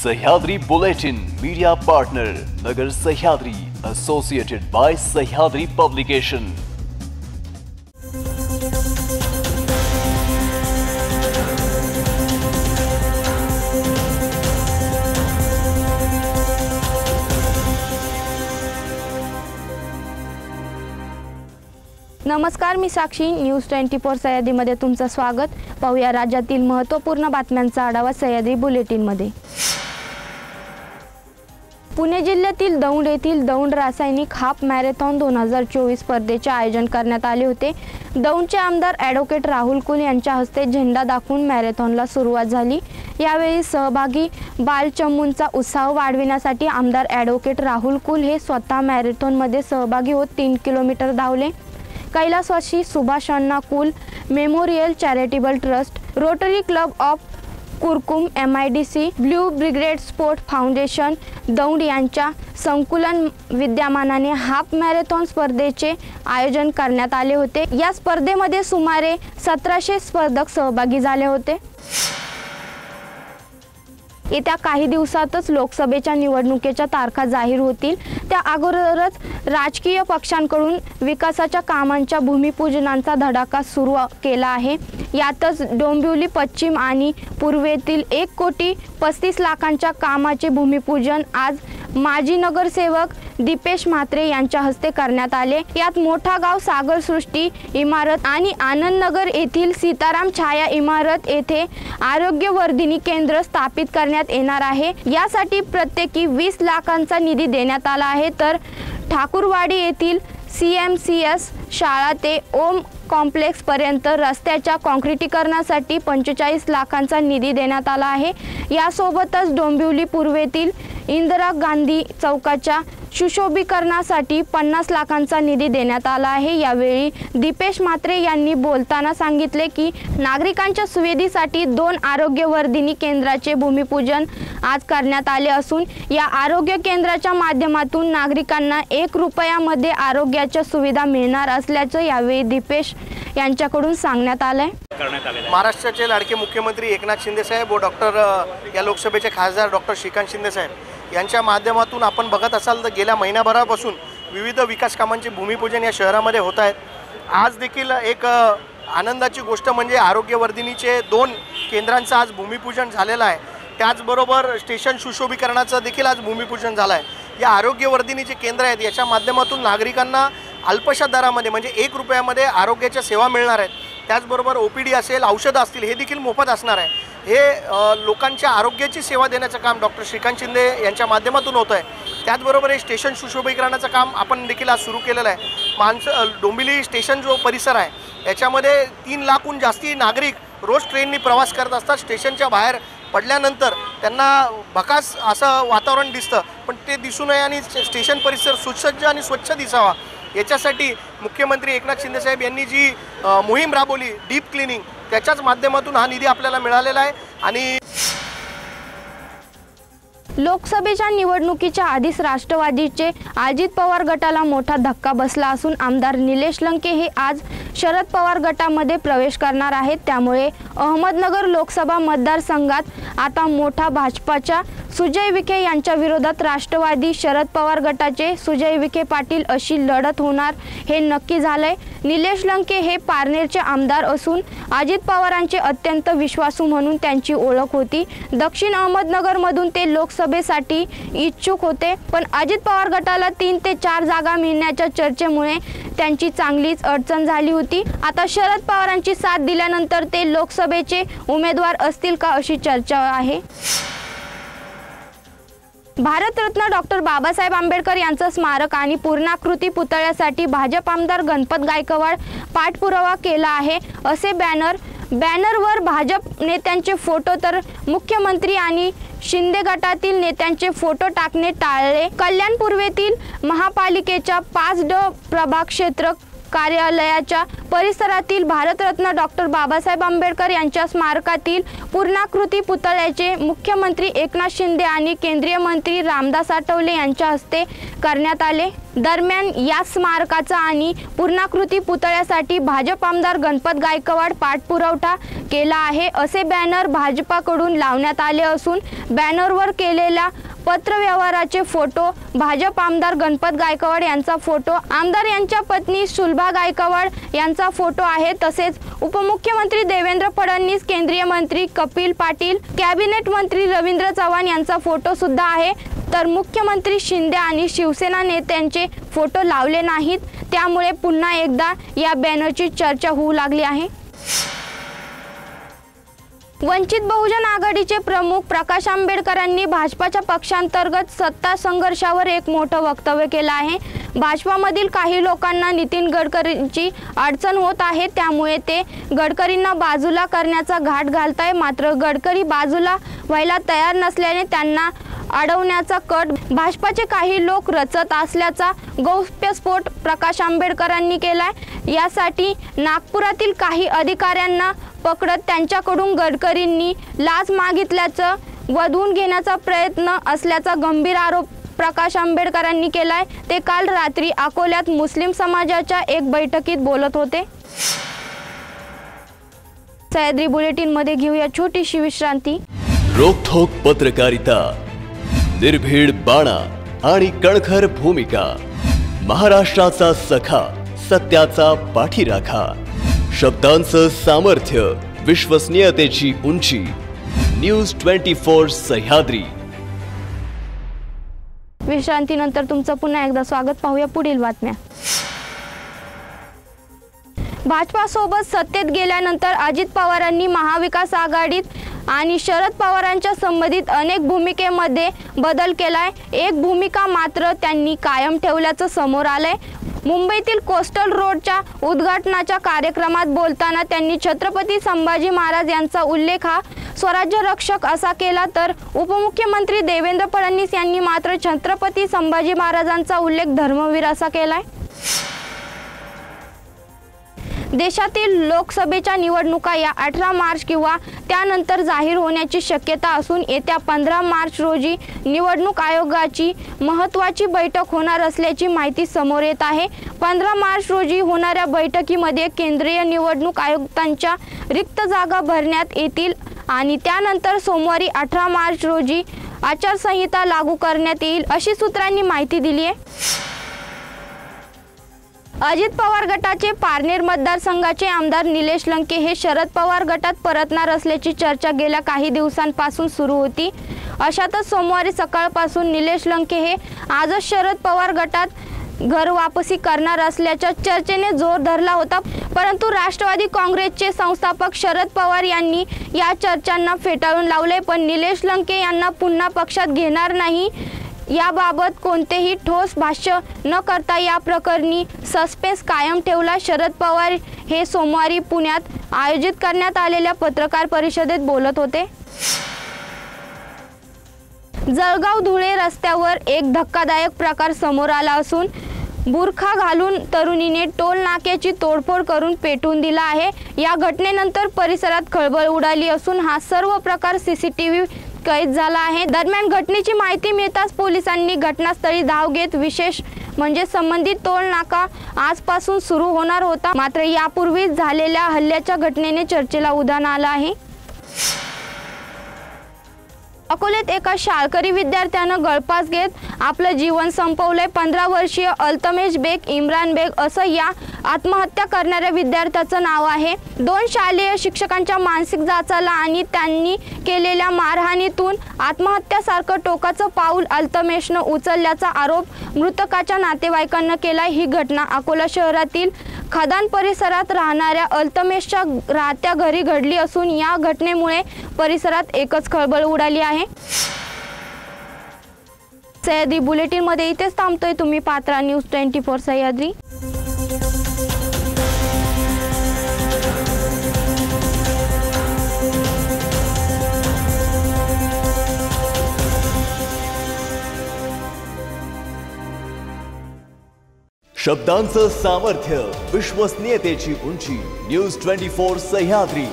Sahyadri bulletin media partner Nagar Sahyadri associated by Sahyadri publication. नमस्कार, मी साक्षी। News 24 सह्याद्रीमध्ये तुमचं स्वागत। पाहूया राज्यातील महत्त्वपूर्ण बातम्यांचा आढावा सह्याद्री बुलेटिनमध्ये। पुणे जिल्ह्यातील दौंड येथील दौंड रासायनिक हाफ मॅरेथॉन 2024 स्पर्धेचे आयोजन करण्यात आले होते। दौंडचे आमदार ॲडव्होकेट राहुल कुल यांच्या हस्ते झेंडा दाखवून मॅरेथॉनला सुरुवात झाली। यावेळी सहभागी बालचमूंचा उत्साह वाढविण्यासाठी आमदार ॲडव्होकेट राहुल कुल हे स्वतः मॅरेथॉनमध्ये सहभागी होत 3 किलोमीटर धावले। कैलासवासी Subhash Anna Kul memorial charitable trust, rotary club of Kurkum, MIDC, blue brigade sport foundation Daund यांच्या संकुलन विद्यमानाने हाफ मॅरेथॉन स्पर्धेचे आयोजन करण्यात आले होते। या स्पर्धेमध्ये सुमारे 1700 स्पर्धक सहभागी झाले होते। येत्या काही दिवसातच लोकसभेच्या निवडणुकीच्या तारखा जाहीर होतील। त्या अगोदरच राजकीय पक्षांकडून विकासाच्या कामांच्या भूमिपूजनाचा धडाका सुरू केला आहे। यातच डोंबिवली पश्चिम आणि पूर्वेतील 1,35,00,000 कामाचे भूमिपूजन आज माजी नगरसेवक दीपेश म्हात्रे यांच्या हस्ते करण्यात आले। यात मोठा गाव सागरसृष्टी इमारत आणि आनंदनगर येथील सीताराम छाया इमारत येथे आरोग्यवर्धिनी केंद्र स्थापित करण्यात येणार आहे। यासाठी प्रत्येकी 20 लाखांचा निधी देण्यात आला आहे। तर ठाकूरवाडी येथील CMCS शाळा ते ओम कॉम्प्लेक्स पर्यंत रस्त्याच्या काँक्रिटीकरणासाठी 45 लाखांचा निधी देण्यात आला आहे। यासोबतच डोंबिवली पूर्वेतील इंदिरा गांधी चौकाच्या सुशोभीकरणासाठी 50 लाखांचा निधी देण्यात आला आहे। यावेळी दीपेश म्हात्रे यांनी बोलताना सांगितले की नागरिकांच्या सुविधेसाठी 2 आरोग्यवर्धिनी केंद्राचे भूमिपूजन आज करण्यात आले असून या आरोग्य केंद्राच्या माध्यमातून नागरिकांना 1 रुपयामध्ये आरोग्याच्या सुविधा मिळणार असल्याचं यावेळी दीपेश यांच्याकडून सांगण्यात आलंय। महाराष्ट्राचे लाडके मुख्यमंत्री एकनाथ शिंदे साहेब व या लोकसभेचे खासदार डॉक्टर श्रीकांत शिंदे साहेब यांच्या माध्यमातून आपण बघत असाल तर गेल्या महिनाभरापासून विविध विकास कामांचे भूमिपूजन या शहरामध्ये होत आहेत। आज देखील एक आनंदाची गोष्ट म्हणजे आरोग्यवर्धिनीचे 2 केंद्रांचं आज भूमिपूजन झालेलं आहे। त्याचबरोबर स्टेशन सुशोभीकरणाचं देखील आज भूमिपूजन झालं आहे। या आरोग्यवर्धिनीचे केंद्र आहेत याच्या माध्यमातून नागरिकांना अल्पशा दरामध्ये म्हणजे 1 रुपयामध्ये आरोग्याच्या सेवा मिळणार आहेत। त्याचबरोबर OPD असेल, औषधं असतील हे देखील मोफत असणार आहे। हे लोकांच्या आरोग्याची सेवा देण्याचं काम डॉक्टर श्रीकांत शिंदे यांच्या माध्यमातून होतं आहे। त्याचबरोबर हे स्टेशन सुशोभीकरणाचं काम आपण देखील आज सुरू केलेलं आहे। डोंबिवली स्टेशन जो परिसर आहे याच्यामध्ये 3 लाखहून जास्ती नागरिक रोज ट्रेननी प्रवास करत असतात। स्टेशनच्या बाहेर पडल्यानंतर त्यांना भकास असं वातावरण दिसतं, पण ते दिसू नये आणि स्टेशन परिसर सुसज्ज आणि स्वच्छ दिसावा याच्यासाठी मुख्यमंत्री एकनाथ शिंदे साहेब यांनी जी मोहीम राबवली डीप क्लिनिंग, त्याच्याच माध्यमातून हा निधी आपल्याला मिळालेला आहे। आणि लोकसभेच्या निवडणुकीच्या आधीच राष्ट्रवादीचे अजित पवार गटाला मोठा धक्का बसला असून आमदार निलेश लंके हे आज शरद पवार गटामध्ये प्रवेश करणार आहेत। त्यामुळे अहमदनगर लोकसभा मतदारसंघात आता मोठा भाजपाच्या सुजय विखे यांच्या विरोधात राष्ट्रवादी शरद पवार गटाचे सुजय विखे पाटील अशी लढत होणार हे नक्की झालंय। निलेश लंके हे पारनेरचे आमदार असून अजित पवारांचे अत्यंत विश्वासू म्हणून त्यांची ओळख होती। दक्षिण अहमदनगरमधून ते लोकसभेसाठी इच्छुक होते, पण अजित पवार गटाला 3 ते 4 जागा मिळण्याच्या चर्चेमुळे त्यांची चांगलीच अडचण झाली होती। आता शरद पवारांची साथ दिल्यानंतर ते लोकसभेचे उमेदवार असतील का अशी चर्चा आहे। भारतरत्न डॉक्टर बाबासाहेब आंबेडकर यांचं स्मारक आणि पूर्णाकृती पुतळ्यासाठी भाजप आमदार गणपत गायकवाड पाठपुरावा केला आहे असे बॅनरवर भाजप नेत्यांचे फोटो तर मुख्यमंत्री आणि शिंदे गटातील नेत्यांचे फोटो टाकणे टाळले। कल्याण पूर्वेतील महापालिकेच्या 5D प्रभाग क्षेत्र कार्यालयाच्या परिसरातील भारतरत्न डॉक्टर बाबासाहेब आंबेडकर यांच्या स्मारकातील पूर्णाकृती पुतळ्याचे मुख्यमंत्री एकनाथ शिंदे आणि केंद्रीय मंत्री रामदास आठवले यांच्या हस्ते करण्यात आले। दरम्यान या स्मारकाचा आणि पूर्णाकृती पुतळ्यासाठी भाजप आमदार गणपत गायकवाड पाठपुरावा केला आहे असे बॅनर भाजपाकडून लावण्यात आले असून बॅनरवर केलेल्या पत्रव्यवहाराचे फोटो भाजप आमदार गणपत गायकवाड यांचा फोटो, आमदार यांच्या पत्नी सुलभा गायकवाड यांचा फोटो आहे। तसेच उपमुख्यमंत्री देवेंद्र फडणवीस, केंद्रीय मंत्री कपिल पाटील, कॅबिनेट मंत्री रवींद्र चव्हाण यांचा फोटो सुद्धा आहे। तर मुख्यमंत्री शिंदे आणि शिवसेना नेत्यांचे फोटो लावले नाहीत, त्यामुळे पुन्हा एकदा या बॅनरची चर्चा होऊ लागली आहे। वंचित बहुजन आघाडीचे प्रमुख प्रकाश आंबेडकरांनी भाजपाच्या पक्षांतर्गत सत्ता संघर्षावर एक मोठं वक्तव्य केलं आहे। भाजपामधील काही लोकांना नितीन गडकरींची अडचण होत आहे, त्यामुळे ते गडकरींना बाजूला करण्याचा घाट घालताय। मात्र गडकरी बाजूला व्हायला तयार नसल्याने त्यांना अडवण्याचा कट भाजपाचे काही लोक रचत असल्याचा गौप्यस्फोट प्रकाश आंबेडकरांनी केलाय। यासाठी नागपुरातील काही अधिकाऱ्यांना पकडत त्यांच्याकडून गडकरींनी लाच मागितल्याचं वधवून घेण्याचा प्रयत्न असल्याचा गंभीर आरोप प्रकाश आंबेडकरांनी केलाय। ते काल रात्री अकोल्यात मुस्लिम समाजाच्या एक बैठकीत बोलत होते। सह्याद्री बुलेटिन मध्ये घेऊया छोटीशी विश्रांती। रोखोक पत्रकारिता, निर्भीड बाणा आणि कणखर भूमिका, महाराष्ट्राचा सखा, सत्याचा पाठीराखा, शब्दांचं सामर्थ्य, विश्वसनीयतेची उंची, न्यूज 24 सह्याद्री। विश्रांतीनंतर तुमचं पुन्हा एकदा स्वागत। पाहूया पुढील बातम्या। भाजपासोबत सत्तेत गेल्यानंतर अजित पवारांनी महाविकास आघाडीत आणि शरद पवारांच्या संबंधित अनेक भूमिकेमध्ये बदल केलाय। एक भूमिका मात्र त्यांनी कायम ठेवल्याचं समोर आलंय। मुंबईतील कोस्टल रोडच्या उद्घाटनाच्या कार्यक्रमात बोलताना त्यांनी छत्रपती संभाजी महाराज यांचा उल्लेख हा स्वराज्य रक्षक असा केला, तर उपमुख्यमंत्री देवेंद्र फडणवीस यांनी मात्र छत्रपती संभाजी महाराजांचा उल्लेख धर्मवीर असा केलाय। देशातील लोकसभेच्या निवडणुका या 18 मार्च किंवा त्यानंतर जाहीर होण्याची शक्यता असून येत्या 15 मार्च रोजी निवडणूक आयोगाची महत्त्वाची बैठक होणार असल्याची माहिती समोर येत आहे। 15 मार्च रोजी होणाऱ्या बैठकीमध्ये केंद्रीय निवडणूक आयुक्तांच्या रिक्त जागा भरण्यात येतील आणि त्यानंतर सोमवारी 18 मार्च रोजी आचारसंहिता लागू करण्यात येईल अशी सूत्रांनी माहिती दिली आहे। अजित पवार गटाचे पारनेर मतदारसंघाचे आमदार निलेश लंके हे शरद पवार गटात परतणार असल्याची चर्चा गेल्या काही दिवसांपासून सुरू होती। अशातच सोमवारी सकाळपासून निलेश लंके हे आजच शरद पवार गटात घर वापसी करणार असल्याच्या चर्चेने जोर धरला होता, परंतु राष्ट्रवादी काँग्रेसचे संस्थापक शरद पवार यांनी या चर्चांना फेटाळून लावले। पण निलेश लंके यांना पुन्हा पक्षात घेणार नाही याबाबत कोणतेही ठोस भाष्य न करता या प्रकरणी सस्पेन्स कायम ठेवला। शरद पवार हे सोमवारी पुण्यात आयोजित करण्यात आलेल्या पत्रकार परिषदेत बोलत होते। जळगाव धुळे रस्त्यावर एक धक्कादायक प्रकार समोर आला असून बुरखा घालून तरुणीने टोल नाक्याची तोडफोड करून पेटवून दिला आहे। या घटनेनंतर परिसरात खळबळ उडाली असून हा सर्व प्रकार सीसीटीव्ही कैद झाला आहे। दरम्यान घटनेची माहिती मिळताच पोलिसांनी घटनास्थळी धाव घेत विशेष म्हणजे संबंधित टोल नाका आजपासून सुरू होणार होता, मात्र यापूर्वी झालेल्या हल्ल्याच्या घटनेने चर्चेला उधाण आलं आहे। अकोल्यात एका शाळकरी विद्यार्थ्यानं गळफास घेत आपलं जीवन संपवलंय। 15 वर्षीय अल्तमेश बेग इम्रान बेग असं या आत्महत्या करणाऱ्या विद्यार्थ्याचं नाव आहे। 2 शालेय शिक्षकांच्या मानसिक जाचाला आणि त्यांनी केलेल्या मारहाणीतून आत्महत्यासारखं टोकाचं पाऊल अल्तमेशनं उचलल्याचा आरोप मृतकाच्या नातेवाईकांना केलाय। ही घटना अकोला शहरातील खदान परिसरात राहणाऱ्या अल्तमेशच्या राहत्या घरी घडली असून या घटनेमुळे परिसरात एकच खळबळ उडाली आहे। सह्याद्री बुलेटिन मध्ये इथेच थांबतोय। तुम्ही पात्रा न्यूज 24 सह्याद्री। शब्दांचं सामर्थ्य, विश्वसनीयतेची उंची. न्यूज 24 सह्याद्री.